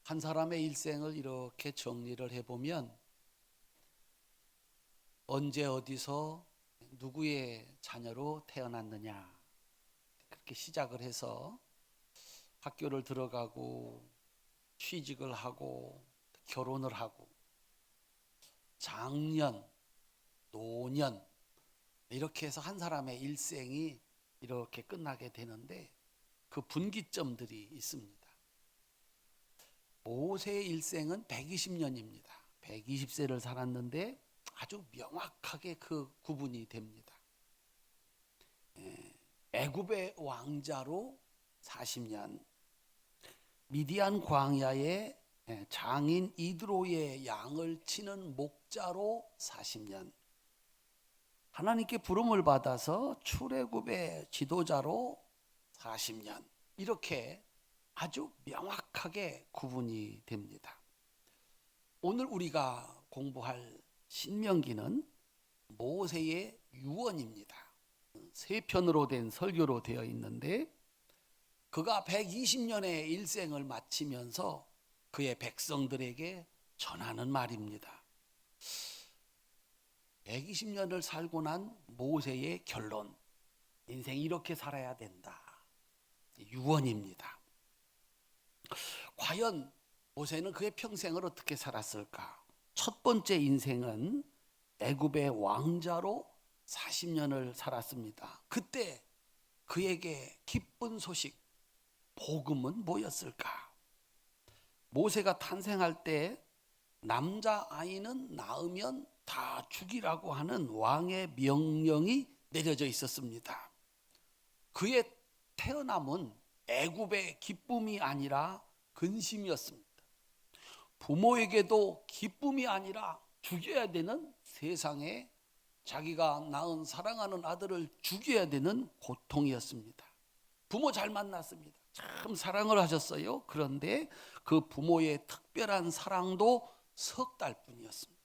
한 사람의 일생을 이렇게 정리를 해보면 언제 어디서 누구의 자녀로 태어났느냐 그렇게 시작을 해서 학교를 들어가고 취직을 하고 결혼을 하고 장년, 노년 이렇게 해서 한 사람의 일생이 이렇게 끝나게 되는데 그 분기점들이 있습니다. 모세의 일생은 120년입니다. 120세를 살았는데 아주 명확하게 그 구분이 됩니다. 애굽의 왕자로 40년, 미디안 광야에 장인 이드로의 양을 치는 목자로 40년, 하나님께 부름을 받아서 출애굽의 지도자로 40년, 이렇게 아주 명확하게 구분이 됩니다. 오늘 우리가 공부할 신명기는 모세의 유언입니다. 세 편으로 된 설교로 되어 있는데 그가 120년의 일생을 마치면서 그의 백성들에게 전하는 말입니다. 120년을 살고 난 모세의 결론, 인생 이렇게 살아야 된다. 유언입니다. 과연 모세는 그의 평생을 어떻게 살았을까? 첫 번째 인생은 애굽의 왕자로 40년을 살았습니다. 그때 그에게 기쁜 소식, 복음은 뭐였을까? 모세가 탄생할 때 남자아이는 낳으면 다 죽이라고 하는 왕의 명령이 내려져 있었습니다. 그의 태어남은 애굽의 기쁨이 아니라 근심이었습니다. 부모에게도 기쁨이 아니라 죽여야 되는, 세상에 자기가 낳은 사랑하는 아들을 죽여야 되는 고통이었습니다. 부모 잘 만났습니다. 참 사랑을 하셨어요. 그런데 그 부모의 특별한 사랑도 석 달뿐이었습니다.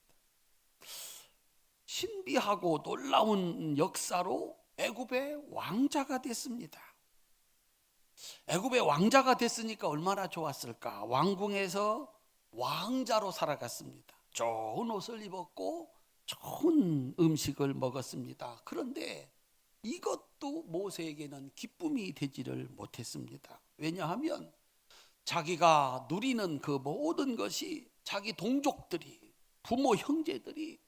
신비하고 놀라운 역사로 애굽의 왕자가 됐습니다. 애굽의 왕자가 됐으니까 얼마나 좋았을까? 왕궁에서 왕자로 살아갔습니다. 좋은 옷을 입었고 좋은 음식을 먹었습니다. 그런데 이것도 모세에게는 기쁨이 되지를 못했습니다. 왜냐하면 자기가 누리는 그 모든 것이 자기 동족들이, 부모 형제들이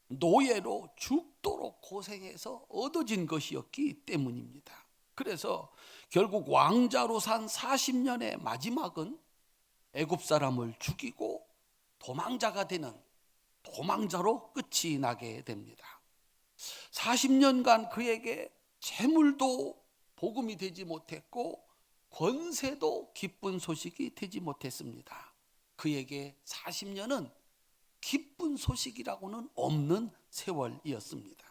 노예로 죽도록 고생해서 얻어진 것이었기 때문입니다. 그래서 결국 왕자로 산 40년의 마지막은 애굽 사람을 죽이고 도망자가 되는 도망자로 끝이 나게 됩니다. 40년간 그에게 재물도 복음이 되지 못했고 권세도 기쁜 소식이 되지 못했습니다. 그에게 40년은 기쁜 소식이라고는 없는 세월이었습니다.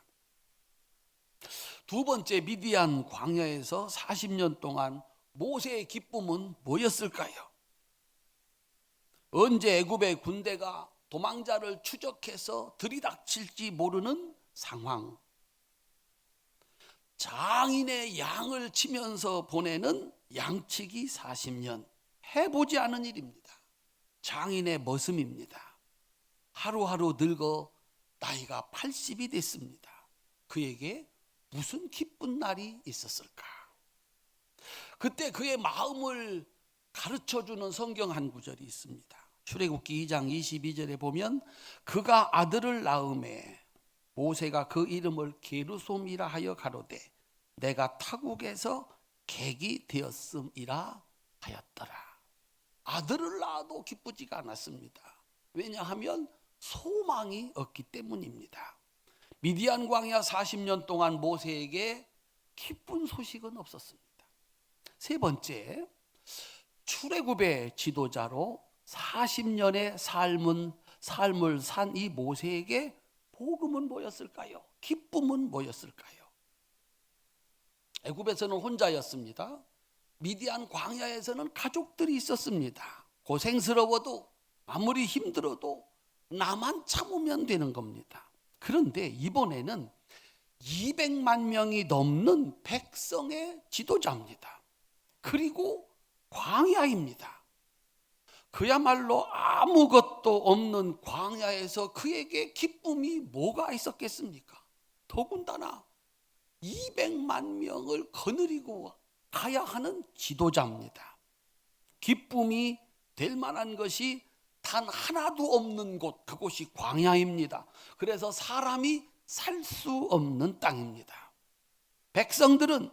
두 번째, 미디안 광야에서 40년 동안 모세의 기쁨은 뭐였을까요? 언제 애굽의 군대가 도망자를 추적해서 들이닥칠지 모르는 상황, 장인의 양을 치면서 보내는 양치기 40년, 해보지 않은 일입니다. 장인의 머슴입니다. 하루하루 늙어 나이가 80이 됐습니다. 그에게 무슨 기쁜 날이 있었을까? 그때 그의 마음을 가르쳐주는 성경 한 구절이 있습니다. 출애굽기 2장 22절에 보면 그가 아들을 낳음에 모세가 그 이름을 게르솜이라 하여 가로되 내가 타국에서 객이 되었음이라 하였더라. 아들을 낳아도 기쁘지가 않았습니다. 왜냐하면 소망이 없기 때문입니다. 미디안 광야 40년 동안 모세에게 기쁜 소식은 없었습니다. 세 번째, 출애굽의 지도자로 40년의 삶을 산 이 모세에게 복음은 뭐였을까요? 기쁨은 뭐였을까요? 애굽에서는 혼자였습니다. 미디안 광야에서는 가족들이 있었습니다. 고생스러워도 아무리 힘들어도 나만 참으면 되는 겁니다. 그런데 이번에는 200만 명이 넘는 백성의 지도자입니다. 그리고 광야입니다. 그야말로 아무것도 없는 광야에서 그에게 기쁨이 뭐가 있었겠습니까? 더군다나 200만 명을 거느리고 가야 하는 지도자입니다. 기쁨이 될 만한 것이 단 하나도 없는 곳, 그곳이 광야입니다. 그래서 사람이 살 수 없는 땅입니다. 백성들은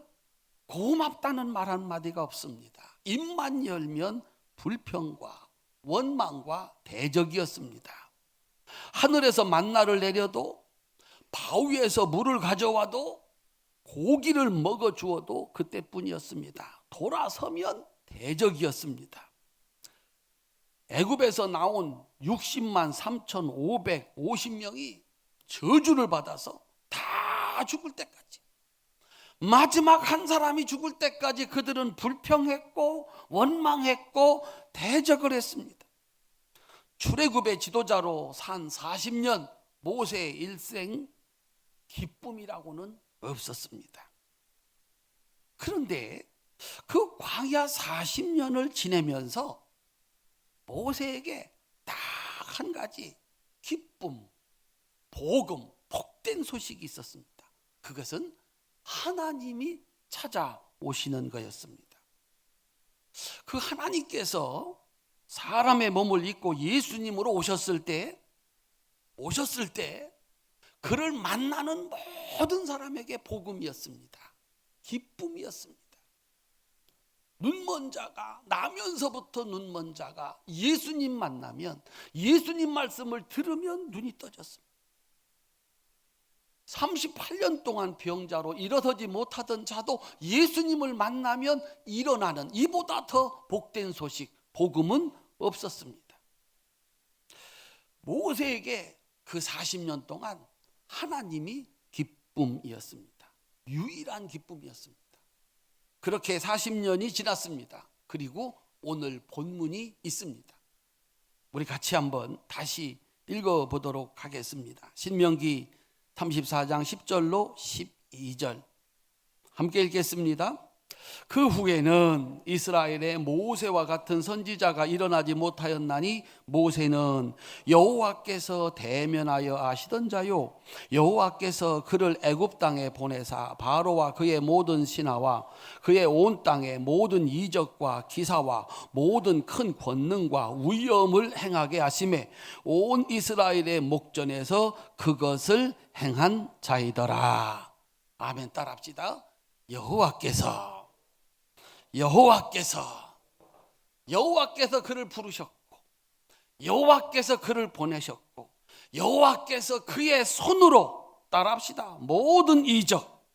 고맙다는 말 한마디가 없습니다. 입만 열면 불평과 원망과 대적이었습니다. 하늘에서 만나를 내려도, 바위에서 물을 가져와도, 고기를 먹어 주어도 그때뿐이었습니다. 돌아서면 대적이었습니다. 애굽에서 나온 60만 3,550명이 저주를 받아서 다 죽을 때까지, 마지막 한 사람이 죽을 때까지 그들은 불평했고 원망했고 대적을 했습니다. 출애굽의 지도자로 산 40년 모세의 일생, 기쁨이라고는 없었습니다. 그런데 그 광야 40년을 지내면서 모세에게 딱 한 가지 기쁨, 복음, 복된 소식이 있었습니다. 그것은 하나님이 찾아오시는 거였습니다. 그 하나님께서 사람의 몸을 입고 예수님으로 오셨을 때 그를 만나는 모든 사람에게 복음이었습니다. 기쁨이었습니다. 눈먼 자가, 나면서부터 눈먼 자가 예수님 만나면, 예수님 말씀을 들으면 눈이 떠졌습니다. 38년 동안 병자로 일어서지 못하던 자도 예수님을 만나면 일어나는, 이보다 더 복된 소식, 복음은 없었습니다. 모세에게 그 40년 동안 하나님이 기쁨이었습니다. 유일한 기쁨이었습니다. 그렇게 40년이 지났습니다. 그리고 오늘 본문이 있습니다. 우리 같이 한번 다시 읽어보도록 하겠습니다. 신명기 34장 10절로 12절 함께 읽겠습니다. 그 후에는 이스라엘의 모세와 같은 선지자가 일어나지 못하였나니, 모세는 여호와께서 대면하여 아시던 자요, 여호와께서 그를 애굽 땅에 보내사 바로와 그의 모든 신하와 그의 온 땅의 모든 이적과 기사와 모든 큰 권능과 위엄을 행하게 하시매 온 이스라엘의 목전에서 그것을 행한 자이더라. 아멘. 따라합시다. 여호와께서 그를 부르셨고, 여호와께서 그를 보내셨고, 여호와께서 그의 손으로, 따라합시다, 모든 이적,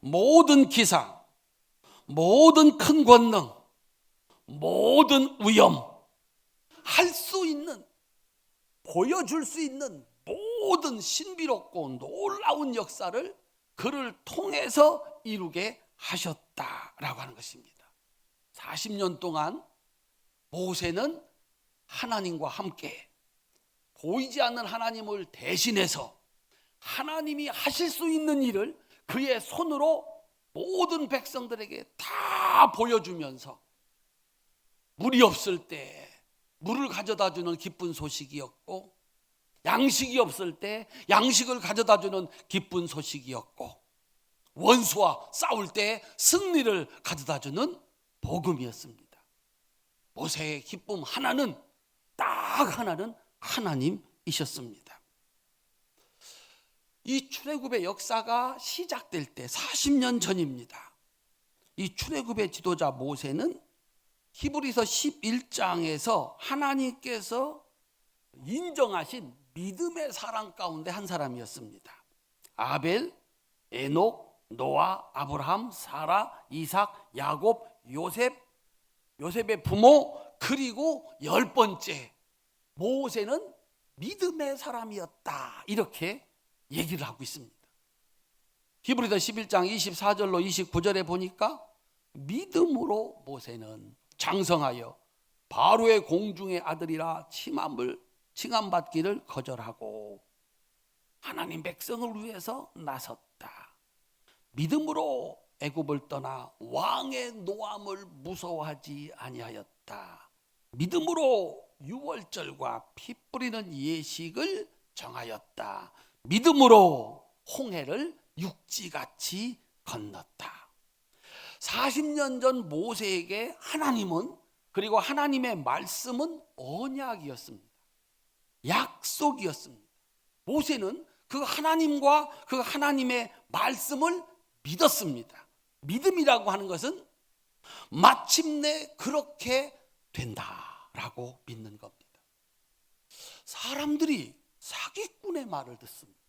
모든 기사, 모든 큰 권능, 모든 위엄, 할 수 있는, 보여줄 수 있는 모든 신비롭고 놀라운 역사를 그를 통해서 이루게 하셨다라고 하는 것입니다. 40년 동안 모세는 하나님과 함께 보이지 않는 하나님을 대신해서 하나님이 하실 수 있는 일을 그의 손으로 모든 백성들에게 다 보여주면서, 물이 없을 때 물을 가져다 주는 기쁜 소식이었고, 양식이 없을 때 양식을 가져다 주는 기쁜 소식이었고, 원수와 싸울 때 승리를 가져다 주는 복음이었습니다. 모세의 기쁨 하나는, 딱 하나는 하나님이셨습니다. 이 출애굽의 역사가 시작될 때 40년 전입니다. 이 출애굽의 지도자 모세는 히브리서 11장에서 하나님께서 인정하신 믿음의 사람 가운데 한 사람이었습니다. 아벨, 에녹, 노아, 아브라함, 사라, 이삭, 야곱, 요셉의 부모, 그리고 10번째 모세는 믿음의 사람이었다, 이렇게 얘기를 하고 있습니다. 히브리서 11장 24절로 29절에 보니까 믿음으로 모세는 장성하여 바로의 공중의 아들이라 칭함받기를 거절하고 하나님 백성을 위해서 나섰다. 믿음으로 애굽을 떠나 왕의 노함을 무서워하지 아니하였다. 믿음으로 유월절과 피 뿌리는 예식을 정하였다. 믿음으로 홍해를 육지같이 건넜다. 40년 전 모세에게 하나님은, 그리고 하나님의 말씀은 언약이었습니다. 약속이었습니다. 모세는 그 하나님과 그 하나님의 말씀을 믿었습니다. 믿음이라고 하는 것은 마침내 그렇게 된다라고 믿는 겁니다. 사람들이 사기꾼의 말을 듣습니다.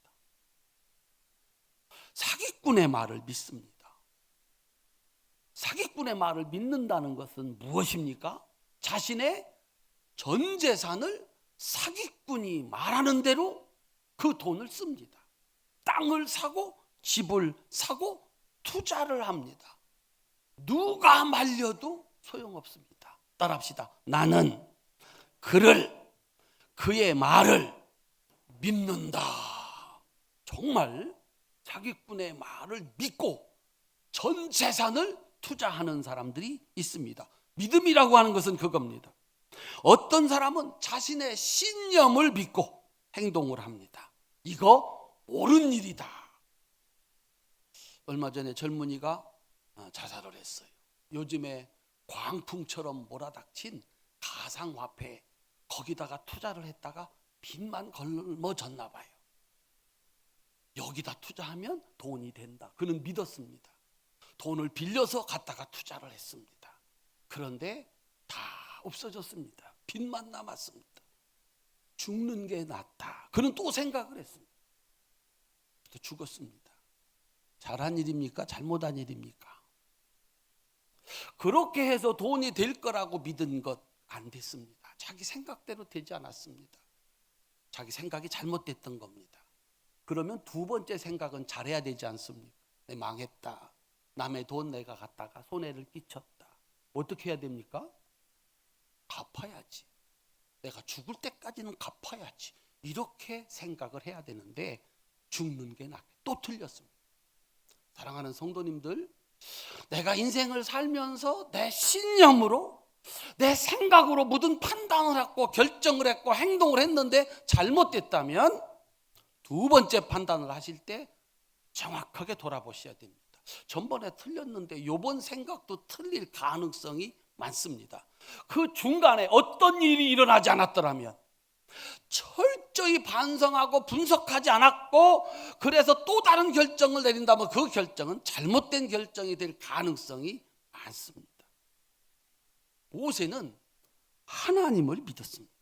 사기꾼의 말을 믿습니다. 사기꾼의 말을 믿는다는 것은 무엇입니까? 자신의 전 재산을 사기꾼이 말하는 대로 그 돈을 씁니다. 땅을 사고 집을 사고 투자를 합니다. 누가 말려도 소용없습니다. 따라합시다. 나는 그의 말을 믿는다. 정말 사기꾼의 말을 믿고 전 재산을 투자하는 사람들이 있습니다. 믿음이라고 하는 것은 그겁니다. 어떤 사람은 자신의 신념을 믿고 행동을 합니다. 이거 옳은 일이다. 얼마 전에 젊은이가 자살을 했어요. 요즘에 광풍처럼 몰아닥친 가상화폐, 거기다가 투자를 했다가 빚만 걸머졌나 봐요. 여기다 투자하면 돈이 된다. 그는 믿었습니다. 돈을 빌려서 갖다가 투자를 했습니다. 그런데 다 없어졌습니다. 빚만 남았습니다. 죽는 게 낫다. 그는 또 생각을 했습니다. 또 죽었습니다. 잘한 일입니까? 잘못한 일입니까? 그렇게 해서 돈이 될 거라고 믿은 것 안 됐습니다. 자기 생각대로 되지 않았습니다. 자기 생각이 잘못됐던 겁니다. 그러면 두 번째 생각은 잘해야 되지 않습니까? 내 망했다. 남의 돈 내가 갖다가 손해를 끼쳤다. 어떻게 해야 됩니까? 갚아야지. 내가 죽을 때까지는 갚아야지. 이렇게 생각을 해야 되는데 죽는 게 낫게 또 틀렸습니다. 사랑하는 성도님들, 내가 인생을 살면서 내 신념으로, 내 생각으로 모든 판단을 했고 결정을 했고 행동을 했는데 잘못됐다면 두 번째 판단을 하실 때 정확하게 돌아보셔야 됩니다. 전번에 틀렸는데 이번 생각도 틀릴 가능성이 많습니다. 그 중간에 어떤 일이 일어나지 않았더라면, 철저히 반성하고 분석하지 않았고 그래서 또 다른 결정을 내린다면 그 결정은 잘못된 결정이 될 가능성이 많습니다. 모세는 하나님을 믿었습니다.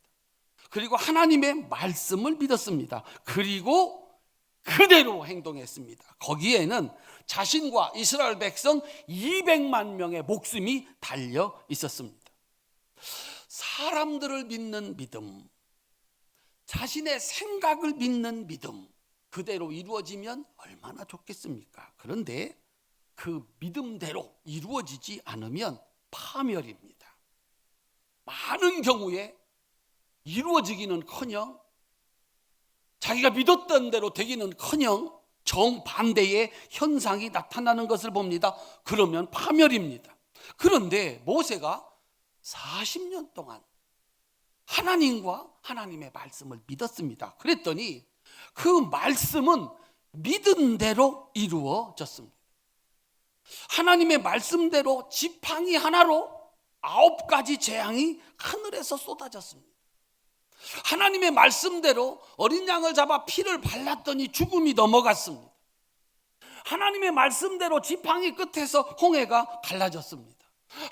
그리고 하나님의 말씀을 믿었습니다. 그리고 그대로 행동했습니다. 거기에는 자신과 이스라엘 백성 200만 명의 목숨이 달려 있었습니다. 사람들을 믿는 믿음, 자신의 생각을 믿는 믿음, 그대로 이루어지면 얼마나 좋겠습니까? 그런데 그 믿음대로 이루어지지 않으면 파멸입니다. 많은 경우에 이루어지기는커녕 자기가 믿었던 대로 되기는커녕 정반대의 현상이 나타나는 것을 봅니다. 그러면 파멸입니다. 그런데 모세가 40년 동안 하나님과 하나님의 말씀을 믿었습니다. 그랬더니 그 말씀은 믿은 대로 이루어졌습니다. 하나님의 말씀대로 지팡이 하나로 9가지 재앙이 하늘에서 쏟아졌습니다. 하나님의 말씀대로 어린 양을 잡아 피를 발랐더니 죽음이 넘어갔습니다. 하나님의 말씀대로 지팡이 끝에서 홍해가 갈라졌습니다.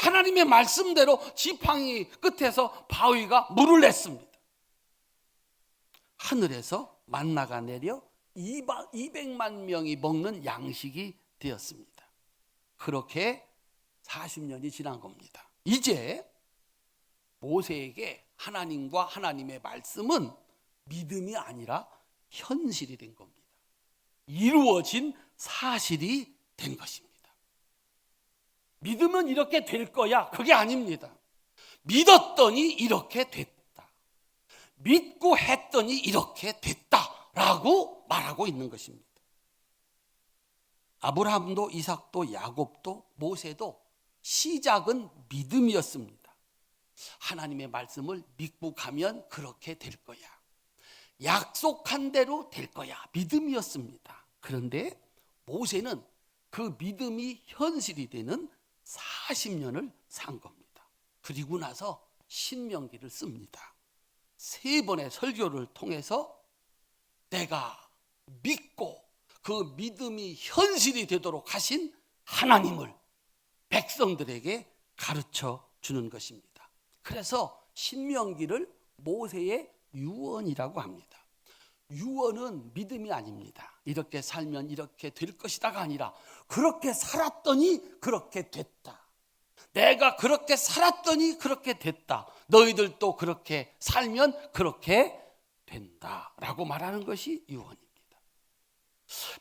하나님의 말씀대로 지팡이 끝에서 바위가 물을 냈습니다. 하늘에서 만나가 내려 200만 명이 먹는 양식이 되었습니다. 그렇게 40년이 지난 겁니다. 이제 모세에게 하나님과 하나님의 말씀은 믿음이 아니라 현실이 된 겁니다. 이루어진 사실이 된 것입니다. 믿으면 이렇게 될 거야, 그게 아닙니다. 믿었더니 이렇게 됐다. 믿고 했더니 이렇게 됐다라고 말하고 있는 것입니다. 아브라함도 이삭도 야곱도 모세도 시작은 믿음이었습니다. 하나님의 말씀을 믿고 가면 그렇게 될 거야. 약속한 대로 될 거야. 믿음이었습니다. 그런데 모세는 그 믿음이 현실이 되는 40년을 산 겁니다. 그리고 나서 신명기를 씁니다. 3번의 설교를 통해서 내가 믿고 그 믿음이 현실이 되도록 하신 하나님을 백성들에게 가르쳐 주는 것입니다. 그래서 신명기를 모세의 유언이라고 합니다. 유언은 믿음이 아닙니다. 이렇게 살면 이렇게 될 것이다가 아니라 그렇게 살았더니 그렇게 됐다. 내가 그렇게 살았더니 그렇게 됐다. 너희들도 그렇게 살면 그렇게 된다라고 말하는 것이 유언입니다.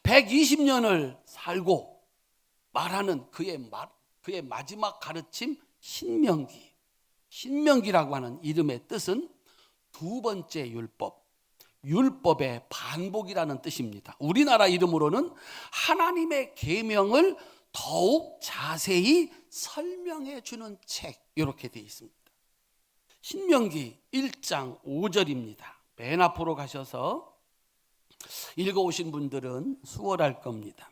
120년을 살고 말하는 그의 마지막 가르침 신명기. 신명기라고 하는 이름의 뜻은 두 번째 율법, 율법의 반복이라는 뜻입니다. 우리나라 이름으로는 하나님의 계명을 더욱 자세히 설명해 주는 책, 이렇게 되어 있습니다. 신명기 1장 5절입니다. 맨 앞으로 가셔서 읽어오신 분들은 수월할 겁니다.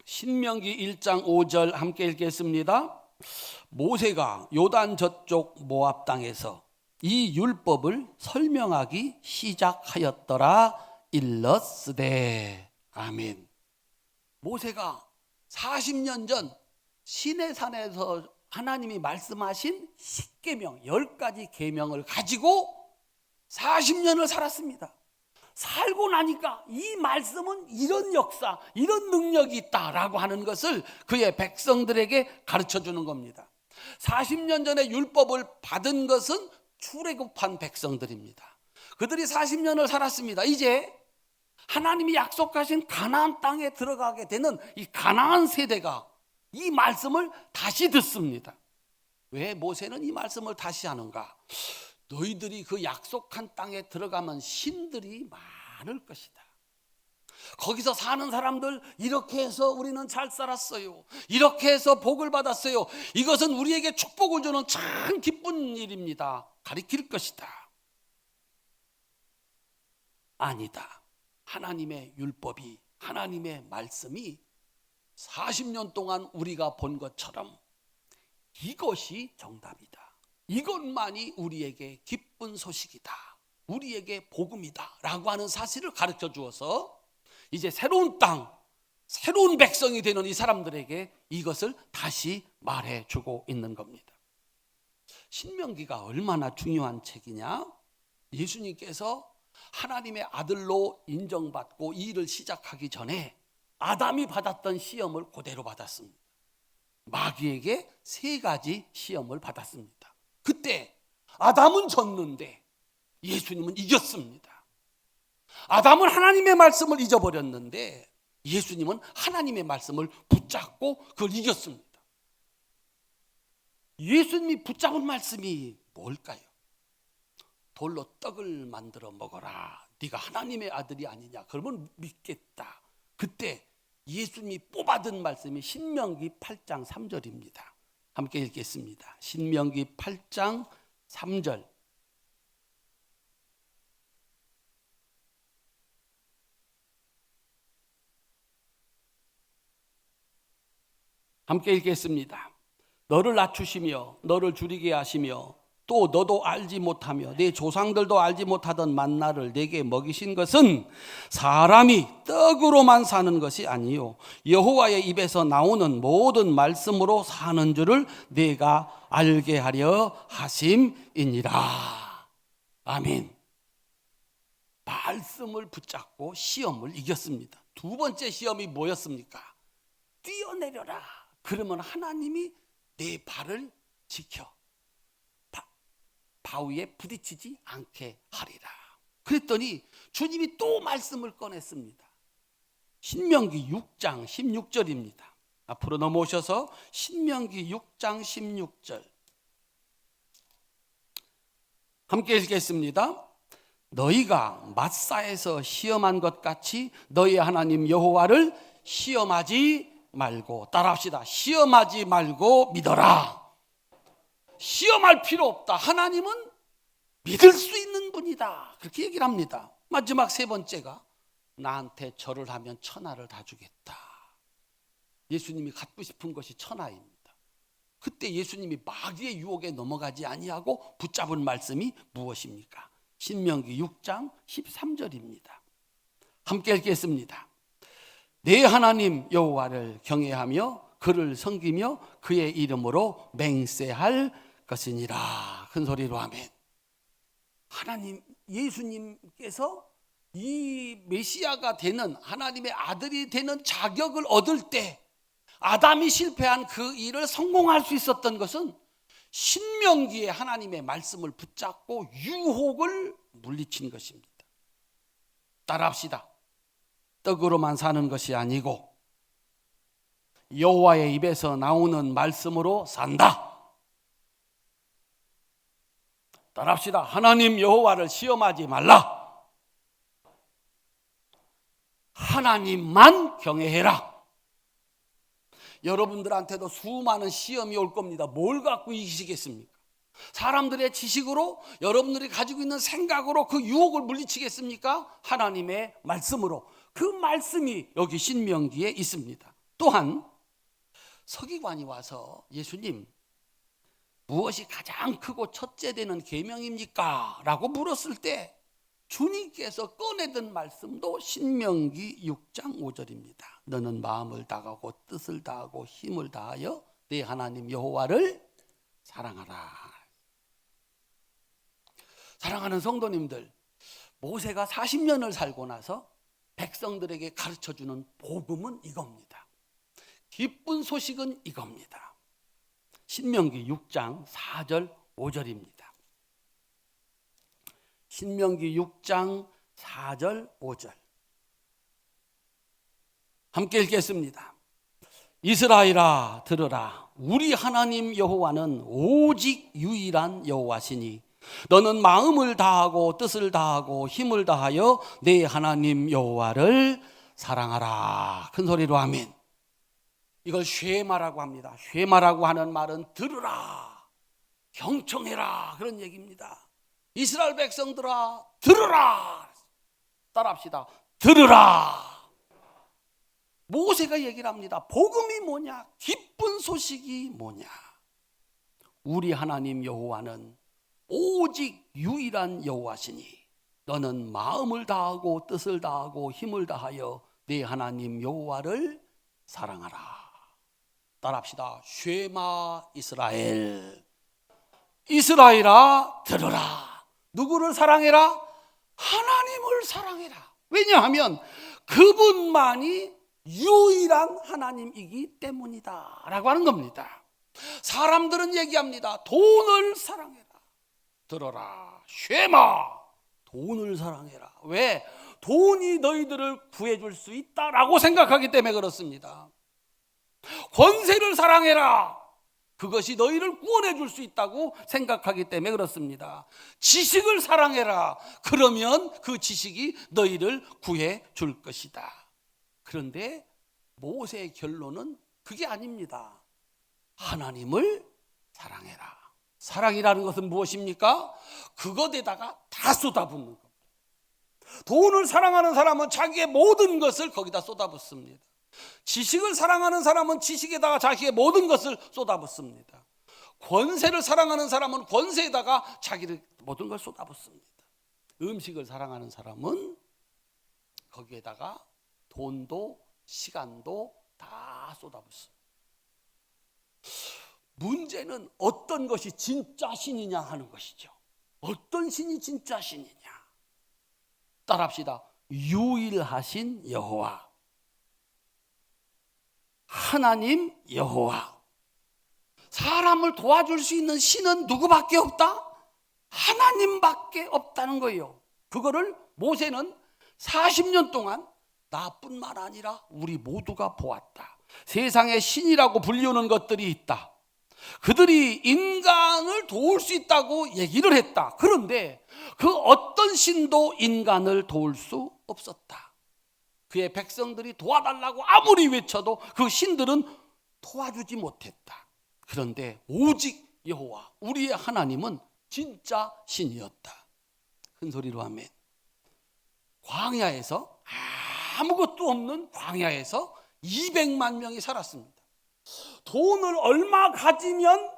신명기 1장 5절 함께 읽겠습니다. 모세가 요단 저쪽 모압 땅에서 이 율법을 설명하기 시작하였더라 일렀으되. 아멘. 모세가 40년 전 시내산에서 하나님이 말씀하신 10계명, 10가지 계명을 가지고 40년을 살았습니다. 살고 나니까 이 말씀은 이런 역사, 이런 능력이 있다라고 하는 것을 그의 백성들에게 가르쳐 주는 겁니다. 40년 전에 율법을 받은 것은 출애굽한 백성들입니다. 그들이 40년을 살았습니다. 이제 하나님이 약속하신 가나안 땅에 들어가게 되는 이 가나안 세대가 이 말씀을 다시 듣습니다. 왜 모세는 이 말씀을 다시 하는가? 너희들이 그 약속한 땅에 들어가면 신들이 많을 것이다. 거기서 사는 사람들 이렇게 해서 우리는 잘 살았어요. 이렇게 해서 복을 받았어요. 이것은 우리에게 축복을 주는 참 기쁜 일입니다. 가리킬 것이다. 아니다. 하나님의 율법이, 하나님의 말씀이 40년 동안 우리가 본 것처럼 이것이 정답이다. 이것만이 우리에게 기쁜 소식이다. 우리에게 복음이다 라고 하는 사실을 가르쳐 주어서 이제 새로운 땅, 새로운 백성이 되는 이 사람들에게 이것을 다시 말해주고 있는 겁니다. 신명기가 얼마나 중요한 책이냐? 예수님께서 하나님의 아들로 인정받고 이 일을 시작하기 전에 아담이 받았던 시험을 그대로 받았습니다. 마귀에게 3가지 시험을 받았습니다. 그때 아담은 졌는데 예수님은 이겼습니다. 아담은 하나님의 말씀을 잊어버렸는데 예수님은 하나님의 말씀을 붙잡고 그걸 이겼습니다. 예수님이 붙잡은 말씀이 뭘까요? 돌로 떡을 만들어 먹어라. 네가 하나님의 아들이 아니냐? 그러면 믿겠다. 그때 예수님이 뽑아든 말씀이 신명기 8장 3절입니다. 함께 읽겠습니다. 신명기 8장 3절. 함께 읽겠습니다. 너를 낮추시며 너를 줄이게 하시며 또 너도 알지 못하며 내 조상들도 알지 못하던 만나를 내게 먹이신 것은 사람이 떡으로만 사는 것이 아니요 여호와의 입에서 나오는 모든 말씀으로 사는 줄을 내가 알게 하려 하심이니라. 아멘. 말씀을 붙잡고 시험을 이겼습니다. 두 번째 시험이 뭐였습니까? 뛰어내려라. 그러면 하나님이 내 발을 지켜 바위에 부딪히지 않게 하리라. 그랬더니 주님이 또 말씀을 꺼냈습니다. 신명기 6장 16절입니다. 앞으로 넘어오셔서 신명기 6장 16절 함께 읽겠습니다. 너희가 마사에서 시험한 것 같이 너희 하나님 여호와를 시험하지 말고, 따라합시다. 시험하지 말고 믿어라. 시험할 필요 없다. 하나님은 믿을 수 있는 분이다. 그렇게 얘기를 합니다. 마지막 세 번째가 나한테 절을 하면 천하를 다 주겠다. 예수님이 갖고 싶은 것이 천하입니다. 그때 예수님이 마귀의 유혹에 넘어가지 아니하고 붙잡은 말씀이 무엇입니까? 신명기 6장 13절입니다. 함께 읽겠습니다. 내 하나님 여호와를 경외하며 그를 섬기며 그의 이름으로 맹세할 것이니라. 큰 소리로 아멘. 하나님, 예수님께서 이 메시아가 되는, 하나님의 아들이 되는 자격을 얻을 때 아담이 실패한 그 일을 성공할 수 있었던 것은 신명기에 하나님의 말씀을 붙잡고 유혹을 물리친 것입니다. 따라합시다. 떡으로만 사는 것이 아니고 여호와의 입에서 나오는 말씀으로 산다. 따라합시다. 하나님 여호와를 시험하지 말라. 하나님만 경외해라. 여러분들한테도 수많은 시험이 올 겁니다. 뭘 갖고 이기시겠습니까? 사람들의 지식으로, 여러분들이 가지고 있는 생각으로 그 유혹을 물리치겠습니까? 하나님의 말씀으로. 그 말씀이 여기 신명기에 있습니다. 또한 서기관이 와서 예수님, 무엇이 가장 크고 첫째 되는 계명입니까? 라고 물었을 때 주님께서 꺼내든 말씀도 신명기 6장 5절입니다. 너는 마음을 다하고 뜻을 다하고 힘을 다하여 내 하나님 여호와를 사랑하라. 사랑하는 성도님들, 모세가 40년을 살고 나서 백성들에게 가르쳐주는 복음은 이겁니다. 기쁜 소식은 이겁니다. 신명기 6장 4절 5절입니다. 신명기 6장 4절 5절 함께 읽겠습니다. 이스라엘아 들으라. 우리 하나님 여호와는 오직 유일한 여호와시니 너는 마음을 다하고 뜻을 다하고 힘을 다하여 내 하나님 여호와를 사랑하라. 큰 소리로 아멘. 이걸 쉐마라고 합니다. 쉐마라고 하는 말은 들으라, 경청해라, 그런 얘기입니다. 이스라엘 백성들아 들으라. 따라합시다. 들으라. 모세가 얘기를 합니다. 복음이 뭐냐? 기쁜 소식이 뭐냐? 우리 하나님 여호와는 오직 유일한 여호와시니 너는 마음을 다하고 뜻을 다하고 힘을 다하여 네 하나님 여호와를 사랑하라. 따라합시다. 쉐마 이스라엘. 이스라엘아 들으라. 누구를 사랑해라? 하나님을 사랑해라. 왜냐하면 그분만이 유일한 하나님이기 때문이다 라고 하는 겁니다. 사람들은 얘기합니다. 돈을 사랑해라. 들어라. 쉐마. 돈을 사랑해라. 왜? 돈이 너희들을 구해줄 수 있다라고 생각하기 때문에 그렇습니다. 권세를 사랑해라. 그것이 너희를 구원해 줄 수 있다고 생각하기 때문에 그렇습니다. 지식을 사랑해라. 그러면 그 지식이 너희를 구해 줄 것이다. 그런데 모세의 결론은 그게 아닙니다. 하나님을 사랑해라. 사랑이라는 것은 무엇입니까? 그것에다가 다 쏟아붓는 겁니다. 돈을 사랑하는 사람은 자기의 모든 것을 거기다 쏟아붓습니다. 지식을 사랑하는 사람은 지식에다가 자기의 모든 것을 쏟아붓습니다. 권세를 사랑하는 사람은 권세에다가 자기의 모든 걸 쏟아붓습니다. 음식을 사랑하는 사람은 거기에다가 돈도 시간도 다 쏟아붓습니다. 문제는 어떤 것이 진짜 신이냐 하는 것이죠. 어떤 신이 진짜 신이냐. 따라합시다. 유일하신 여호와. 하나님 여호와. 사람을 도와줄 수 있는 신은 누구밖에 없다? 하나님밖에 없다는 거예요. 그거를 모세는 40년 동안 나뿐만 아니라 우리 모두가 보았다. 세상에 신이라고 불리우는 것들이 있다. 그들이 인간을 도울 수 있다고 얘기를 했다. 그런데 그 어떤 신도 인간을 도울 수 없었다. 그의 백성들이 도와달라고 아무리 외쳐도 그 신들은 도와주지 못했다. 그런데 오직 여호와 우리의 하나님은 진짜 신이었다. 큰 소리로 아멘. 광야에서, 아무것도 없는 광야에서 200만 명이 살았습니다. 돈을 얼마 가지면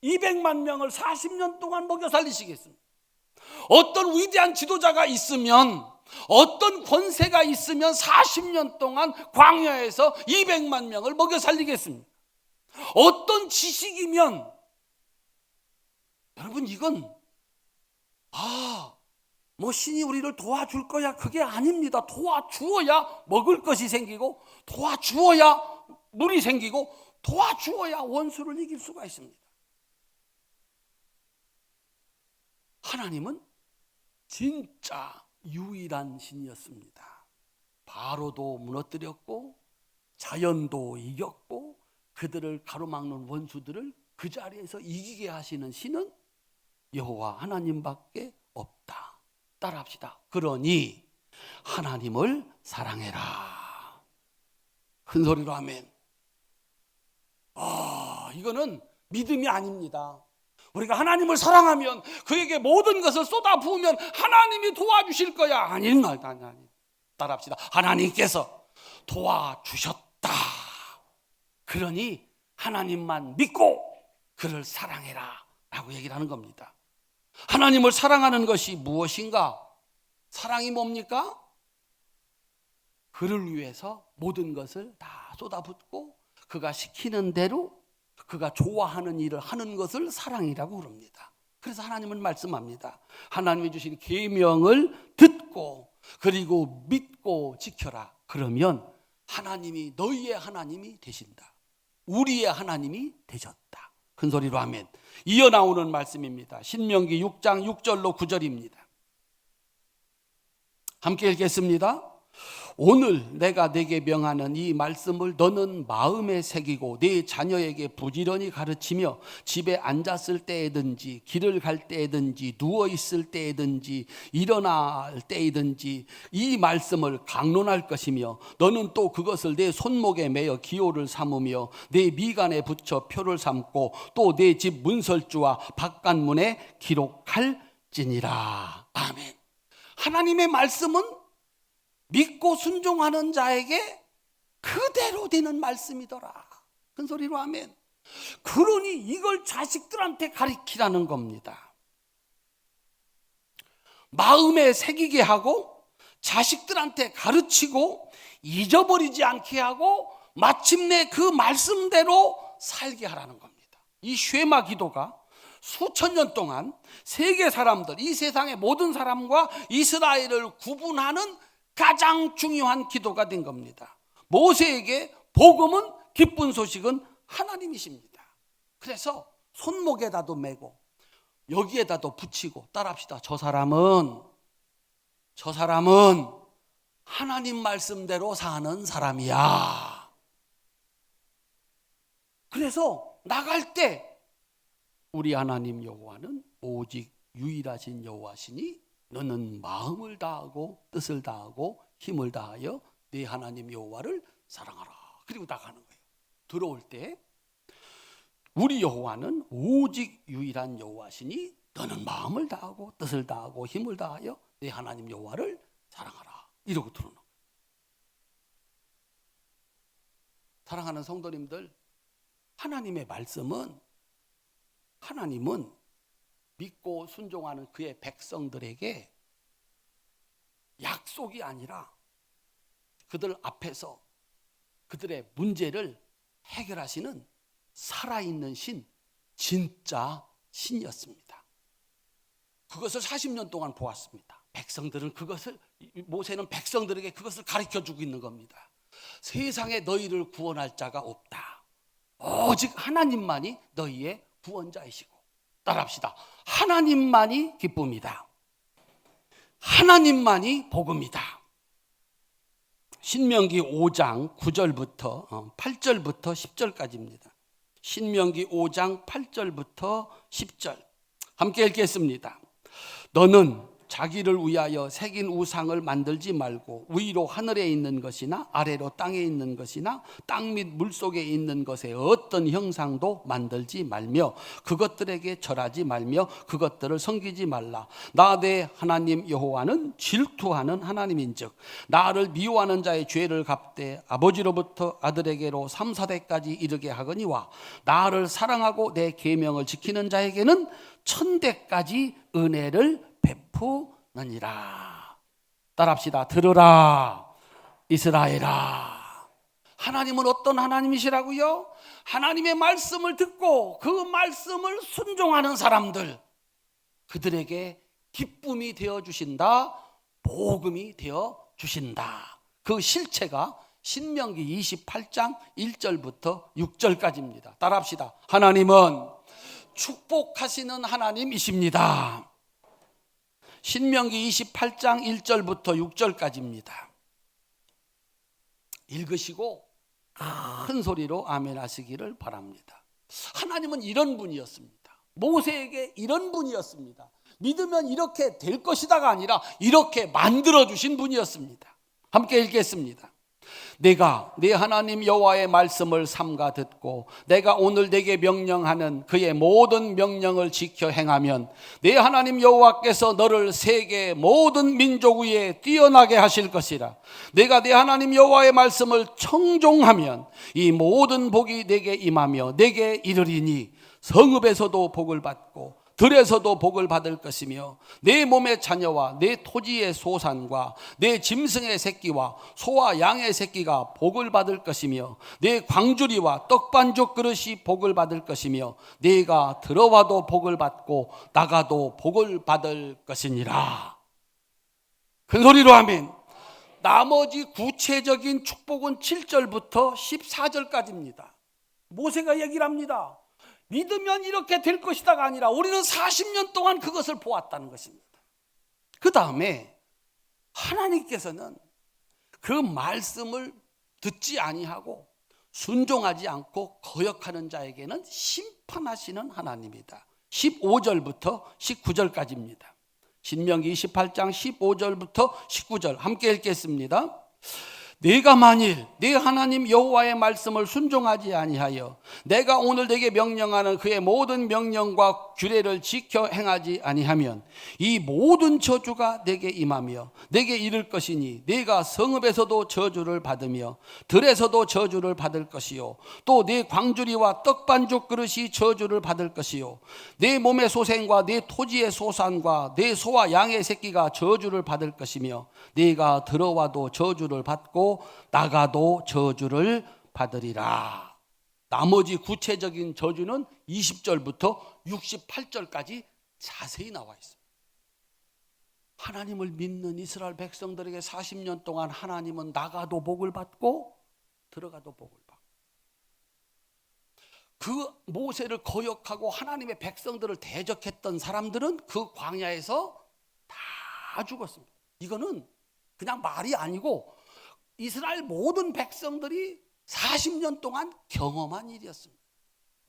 200만 명을 40년 동안 먹여 살리시겠습니까? 어떤 위대한 지도자가 있으면, 어떤 권세가 있으면 40년 동안 광야에서 200만 명을 먹여 살리겠습니까? 어떤 지식이면, 여러분, 이건 뭐 신이 우리를 도와줄 거야, 그게 아닙니다. 도와주어야 먹을 것이 생기고, 도와주어야 물이 생기고, 도와주어야 원수를 이길 수가 있습니다. 하나님은 진짜 유일한 신이었습니다. 바로도 무너뜨렸고, 자연도 이겼고, 그들을 가로막는 원수들을 그 자리에서 이기게 하시는 신은 여호와 하나님밖에 없다. 따라합시다. 그러니 하나님을 사랑해라. 큰 소리로 아멘. 이거는 믿음이 아닙니다. 우리가 하나님을 사랑하면 그에게 모든 것을 쏟아 부으면 하나님이 도와주실 거야. 아니. 따라합시다. 하나님께서 도와주셨다. 그러니 하나님만 믿고 그를 사랑해라 라고 얘기를 하는 겁니다. 하나님을 사랑하는 것이 무엇인가? 사랑이 뭡니까? 그를 위해서 모든 것을 다 쏟아붓고 그가 시키는 대로 그가 좋아하는 일을 하는 것을 사랑이라고 그럽니다. 그래서 하나님은 말씀합니다. 하나님이 주신 계명을 듣고 그리고 믿고 지켜라. 그러면 하나님이 너희의 하나님이 되신다. 우리의 하나님이 되셨다. 큰 소리로 아멘. 이어 나오는 말씀입니다. 신명기 6장 6절로 9절입니다. 함께 읽겠습니다. 오늘 내가 네게 명하는 이 말씀을 너는 마음에 새기고 네 자녀에게 부지런히 가르치며 집에 앉았을 때에든지 길을 갈 때에든지 누워 있을 때에든지 일어날 때이든지 이 말씀을 강론할 것이며 너는 또 그것을 내 손목에 매어 기호를 삼으며 내 미간에 붙여 표를 삼고 또 내 집 문설주와 바깥문에 기록할지니라. 아멘. 하나님의 말씀은 믿고 순종하는 자에게 그대로 되는 말씀이더라. 큰 소리로 아멘. 그러니 이걸 자식들한테 가르치라는 겁니다. 마음에 새기게 하고 자식들한테 가르치고 잊어버리지 않게 하고 마침내 그 말씀대로 살게 하라는 겁니다. 이 쉐마 기도가 수천 년 동안 세계 사람들, 이 세상의 모든 사람과 이스라엘을 구분하는 가장 중요한 기도가 된 겁니다. 모세에게 복음은, 기쁜 소식은 하나님이십니다. 그래서 손목에다도 메고 여기에다도 붙이고 따라합시다. 저 사람은 하나님 말씀대로 사는 사람이야. 그래서 나갈 때 우리 하나님 여호와는 오직 유일하신 여호와시니 너는 마음을 다하고 뜻을 다하고 힘을 다하여 네 하나님 여호와를 사랑하라. 그리고 나가는 거예요. 들어올 때 우리 여호와는 오직 유일한 여호와시니 너는 마음을 다하고 뜻을 다하고 힘을 다하여 네 하나님 여호와를 사랑하라. 이러고 들어오는 거예요. 사랑하는 성도님들, 하나님의 말씀은 하나님은 믿고 순종하는 그의 백성들에게 약속이 아니라 그들 앞에서 그들의 문제를 해결하시는 살아있는 신, 진짜 신이었습니다. 그것을 40년 동안 보았습니다. 백성들은 그것을, 모세는 백성들에게 그것을 가르쳐주고 있는 겁니다. 세상에 너희를 구원할 자가 없다. 오직 하나님만이 너희의 구원자이시고. 따라합시다. 하나님만이 기쁨이다. 하나님만이 복음이다. 신명기 5장 9절부터 8절부터 10절까지입니다. 신명기 5장 8절부터 10절 함께 읽겠습니다. 너는 자기를 위하여 새긴 우상을 만들지 말고 위로 하늘에 있는 것이나 아래로 땅에 있는 것이나 땅 및 물속에 있는 것에 어떤 형상도 만들지 말며 그것들에게 절하지 말며 그것들을 섬기지 말라. 나 내 하나님 여호와는 질투하는 하나님인즉 나를 미워하는 자의 죄를 갚되 아버지로부터 아들에게로 3, 4대까지 이르게 하거니와 나를 사랑하고 내 계명을 지키는 자에게는 1000대까지 은혜를 베푸느니라. 따라합시다. 들으라 이스라엘아. 하나님은 어떤 하나님이시라고요? 하나님의 말씀을 듣고 그 말씀을 순종하는 사람들, 그들에게 기쁨이 되어주신다, 복음이 되어주신다. 그 실체가 신명기 28장 1절부터 6절까지입니다. 따라합시다. 하나님은 축복하시는 하나님이십니다. 신명기 28장 1절부터 6절까지입니다. 읽으시고 큰 소리로 아멘 하시기를 바랍니다. 하나님은 이런 분이었습니다. 모세에게 이런 분이었습니다. 믿으면 이렇게 될 것이다가 아니라 이렇게 만들어주신 분이었습니다. 함께 읽겠습니다. 내가 네 하나님 여호와의 말씀을 삼가 듣고 내가 오늘 네게 명령하는 그의 모든 명령을 지켜 행하면 네 하나님 여호와께서 너를 세계 모든 민족 위에 뛰어나게 하실 것이라. 내가 네 하나님 여호와의 말씀을 청종하면 이 모든 복이 네게 임하며 네게 이르리니 성읍에서도 복을 받고 들에서도 복을 받을 것이며 내 몸의 자녀와 내 토지의 소산과 내 짐승의 새끼와 소와 양의 새끼가 복을 받을 것이며 내 광주리와 떡반죽 그릇이 복을 받을 것이며 내가 들어와도 복을 받고 나가도 복을 받을 것이니라. 큰 소리로 아멘. 나머지 구체적인 축복은 7절부터 14절까지입니다. 모세가 얘기를 합니다. 믿으면 이렇게 될 것이다가 아니라 우리는 40년 동안 그것을 보았다는 것입니다. 그 다음에 하나님께서는 그 말씀을 듣지 아니하고 순종하지 않고 거역하는 자에게는 심판하시는 하나님이다. 15절부터 19절까지입니다. 신명기 28장 15절부터 19절 함께 읽겠습니다. 내가 만일 네 하나님 여호와의 말씀을 순종하지 아니하여 내가 오늘 네게 명령하는 그의 모든 명령과 규례를 지켜 행하지 아니하면 이 모든 저주가 네게 임하며 네게 이를 것이니 네가 성읍에서도 저주를 받으며 들에서도 저주를 받을 것이요 또 네 광주리와 떡반죽 그릇이 저주를 받을 것이요 네 몸의 소생과 네 토지의 소산과 네 소와 양의 새끼가 저주를 받을 것이며 네가 들어와도 저주를 받고 나가도 저주를 받으리라. 나머지 구체적인 저주는 20절부터 68절까지 자세히 나와 있어요. 하나님을 믿는 이스라엘 백성들에게 40년 동안 하나님은 나가도 복을 받고 들어가도 복을 받고, 그 모세를 거역하고 하나님의 백성들을 대적했던 사람들은 그 광야에서 다 죽었습니다. 이거는 그냥 말이 아니고 이스라엘 모든 백성들이 40년 동안 경험한 일이었습니다.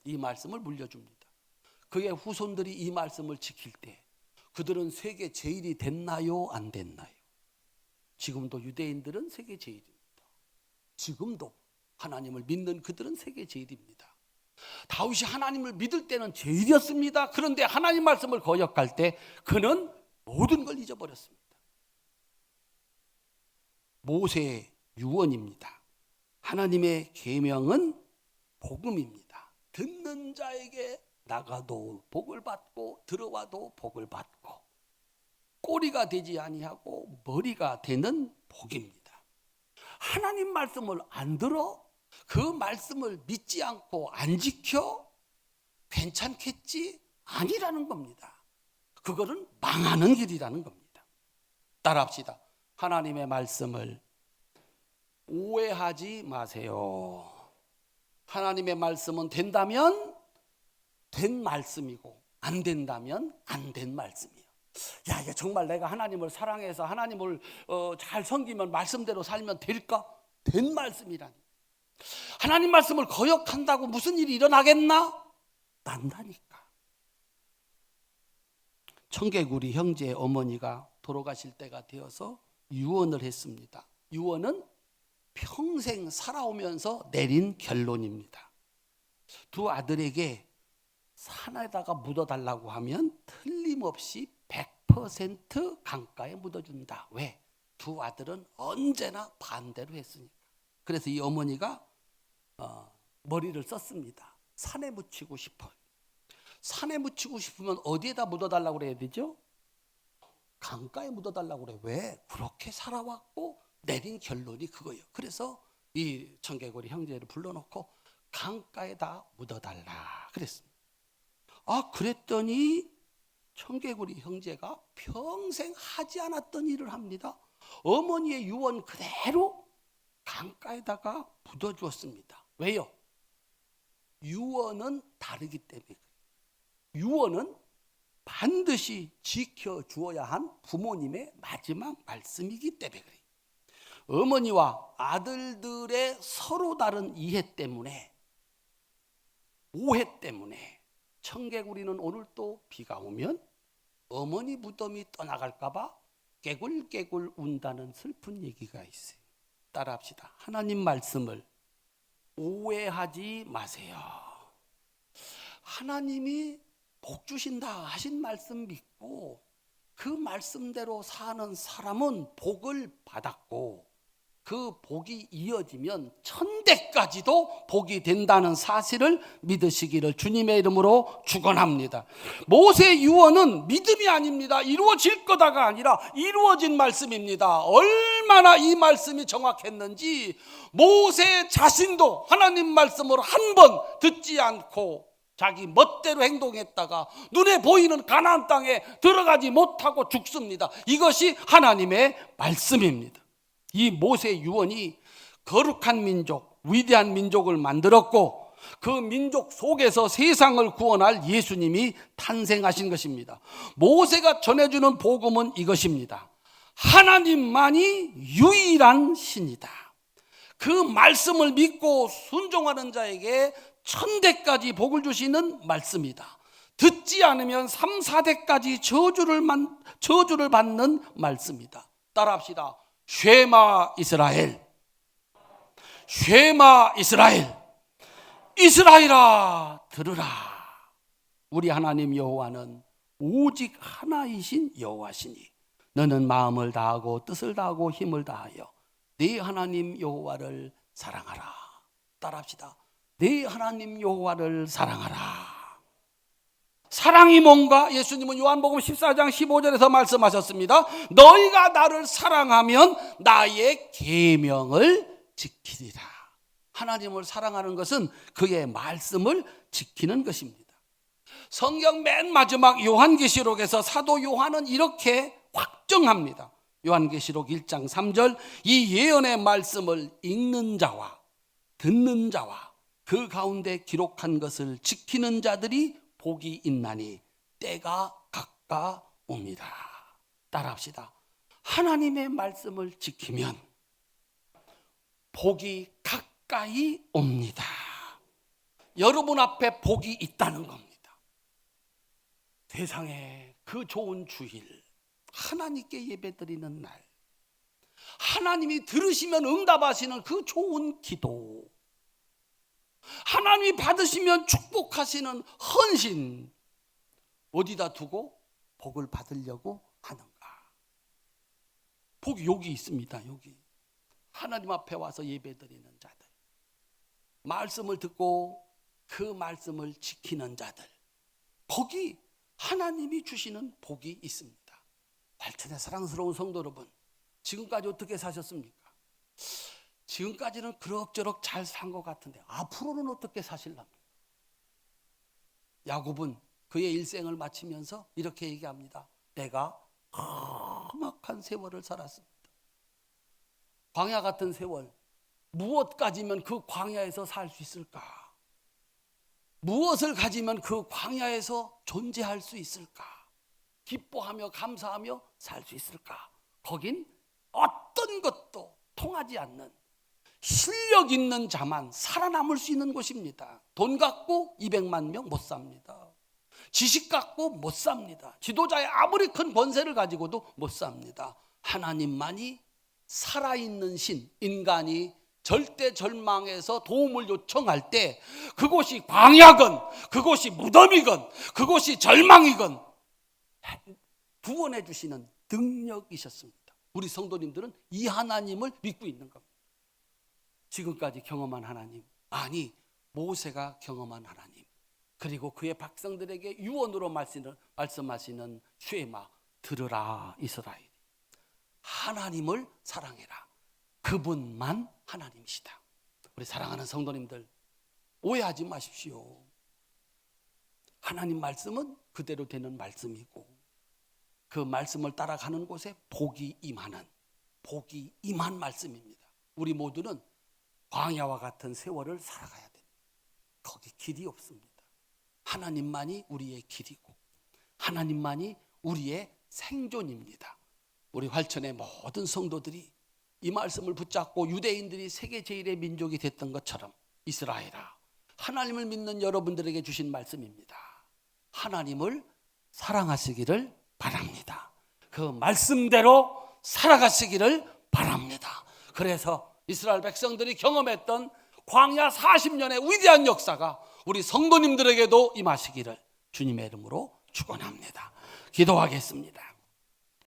이 말씀을 물려줍니다. 그의 후손들이 이 말씀을 지킬 때 그들은 세계 제일이 됐나요? 안 됐나요? 지금도 유대인들은 세계 제일입니다. 지금도 하나님을 믿는 그들은 세계 제일입니다. 다윗이 하나님을 믿을 때는 제일이었습니다. 그런데 하나님 말씀을 거역할 때 그는 모든 걸 잊어버렸습니다. 모세의 유언입니다. 하나님의 계명은 복음입니다. 듣는 자에게 나가도 복을 받고 들어와도 복을 받고 꼬리가 되지 아니하고 머리가 되는 복입니다. 하나님 말씀을 안 들어? 그 말씀을 믿지 않고 안 지켜? 괜찮겠지? 아니라는 겁니다. 그거는 망하는 길이라는 겁니다. 따라합시다. 하나님의 말씀을 오해하지 마세요. 하나님의 말씀은 된다면 된 말씀이고 안 된다면 안 된 말씀이에요. 야, 이게 정말 내가 하나님을 사랑해서 하나님을 잘 섬기면 말씀대로 살면 될까? 된 말씀이라니. 하나님 말씀을 거역한다고 무슨 일이 일어나겠나? 난다니까. 청개구리 형제의 어머니가 돌아가실 때가 되어서 유언을 했습니다. 유언은 평생 살아오면서 내린 결론입니다. 두 아들에게 산에다가 묻어달라고 하면 틀림없이 100% 강가에 묻어준다. 왜? 두 아들은 언제나 반대로 했으니까. 그래서 이 어머니가 머리를 썼습니다. 산에 묻히고 싶어요. 산에 묻히고 싶으면 어디에다 묻어달라고 그래야 되죠? 강가에 묻어달라고 그래. 왜? 그렇게 살아왔고 내린 결론이 그거예요. 그래서 이 청개구리 형제를 불러놓고 강가에다 묻어달라 그랬습니다. 그랬더니 청개구리 형제가 평생 하지 않았던 일을 합니다. 어머니의 유언 그대로 강가에다가 묻어주었습니다. 왜요? 유언은 다르기 때문에. 유언은 반드시 지켜주어야 한 부모님의 마지막 말씀이기 때문에 그래요. 어머니와 아들들의 서로 다른 이해 때문에, 오해 때문에 청개구리는 오늘 또 비가 오면 어머니 무덤이 떠나갈까 봐 깨굴깨굴 운다는 슬픈 얘기가 있어요. 따라합시다. 하나님 말씀을 오해하지 마세요. 하나님이 복 주신다 하신 말씀 믿고 그 말씀대로 사는 사람은 복을 받았고 그 복이 이어지면 천대까지도 복이 된다는 사실을 믿으시기를 주님의 이름으로 축원합니다. 모세 유언은 믿음이 아닙니다. 이루어질 거다가 아니라 이루어진 말씀입니다. 얼마나 이 말씀이 정확했는지 모세 자신도 하나님 말씀을 한 번 듣지 않고 자기 멋대로 행동했다가 눈에 보이는 가나안 땅에 들어가지 못하고 죽습니다. 이것이 하나님의 말씀입니다. 이 모세 유언이 거룩한 민족, 위대한 민족을 만들었고 그 민족 속에서 세상을 구원할 예수님이 탄생하신 것입니다. 모세가 전해주는 복음은 이것입니다. 하나님만이 유일한 신이다. 그 말씀을 믿고 순종하는 자에게 천대까지 복을 주시는 말씀이다. 듣지 않으면 3, 4대까지 저주를 받는 말씀이다. 따라합시다. 쉐마 이스라엘, 쉐마 이스라엘, 이스라엘아 들으라. 우리 하나님 여호와는 오직 하나이신 여호와시니 너는 마음을 다하고 뜻을 다하고 힘을 다하여 네 하나님 여호와를 사랑하라. 따라합시다. 네 하나님 여호와를 사랑하라. 사랑이 뭔가? 예수님은 요한복음 14장 15절에서 말씀하셨습니다. 너희가 나를 사랑하면 나의 계명을 지키리라. 하나님을 사랑하는 것은 그의 말씀을 지키는 것입니다. 성경 맨 마지막 요한계시록에서 사도 요한은 이렇게 확정합니다. 요한계시록 1장 3절 이 예언의 말씀을 읽는 자와 듣는 자와 그 가운데 기록한 것을 지키는 자들이 복이 있나니 때가 가까옵니다. 따라합시다. 하나님의 말씀을 지키면 복이 가까이 옵니다. 여러분 앞에 복이 있다는 겁니다. 세상에 그 좋은 주일, 하나님께 예배드리는 날, 하나님이 들으시면 응답하시는 그 좋은 기도, 하나님이 받으시면 축복하시는 헌신, 어디다 두고 복을 받으려고 하는가? 복이 여기 있습니다. 여기 하나님 앞에 와서 예배드리는 자들, 말씀을 듣고 그 말씀을 지키는 자들, 거기 하나님이 주시는 복이 있습니다. 발천의 사랑스러운 성도 여러분, 지금까지 어떻게 사셨습니까? 지금까지는 그럭저럭 잘 산 것 같은데 앞으로는 어떻게 사실랍니까? 야곱은 그의 일생을 마치면서 이렇게 얘기합니다. 내가 험악한 세월을 살았습니다. 광야 같은 세월, 무엇 가지면 그 광야에서 살 수 있을까? 무엇을 가지면 그 광야에서 존재할 수 있을까? 기뻐하며 감사하며 살 수 있을까? 거긴 어떤 것도 통하지 않는 실력 있는 자만 살아남을 수 있는 곳입니다. 돈 갖고 200만 명 못 삽니다. 지식 갖고 못 삽니다. 지도자의 아무리 큰 권세를 가지고도 못 삽니다. 하나님만이 살아있는 신, 인간이 절대 절망에서 도움을 요청할 때 그곳이 광야건 그곳이 무덤이건 그곳이 절망이건 구원해 주시는 능력이셨습니다. 우리 성도님들은 이 하나님을 믿고 있는 겁니다. 지금까지 경험한 하나님, 아니 모세가 경험한 하나님, 그리고 그의 백성들에게 유언으로 말씀하시는 쉐마, 들으라 이스라엘, 하나님을 사랑해라. 그분만 하나님이시다. 우리 사랑하는 성도님들, 오해하지 마십시오. 하나님 말씀은 그대로 되는 말씀이고 그 말씀을 따라가는 곳에 복이 임한 말씀입니다. 우리 모두는 광야와 같은 세월을 살아가야 됩니다. 거기 길이 없습니다. 하나님만이 우리의 길이고 하나님만이 우리의 생존입니다. 우리 활천의 모든 성도들이 이 말씀을 붙잡고 유대인들이 세계 제1의 민족이 됐던 것처럼 이스라엘아, 하나님을 믿는 여러분들에게 주신 말씀입니다. 하나님을 사랑하시기를 바랍니다. 그 말씀대로 살아가시기를 바랍니다. 그래서 이스라엘 백성들이 경험했던 광야 40년의 위대한 역사가 우리 성도님들에게도 임하시기를 주님의 이름으로 축원합니다. 기도하겠습니다.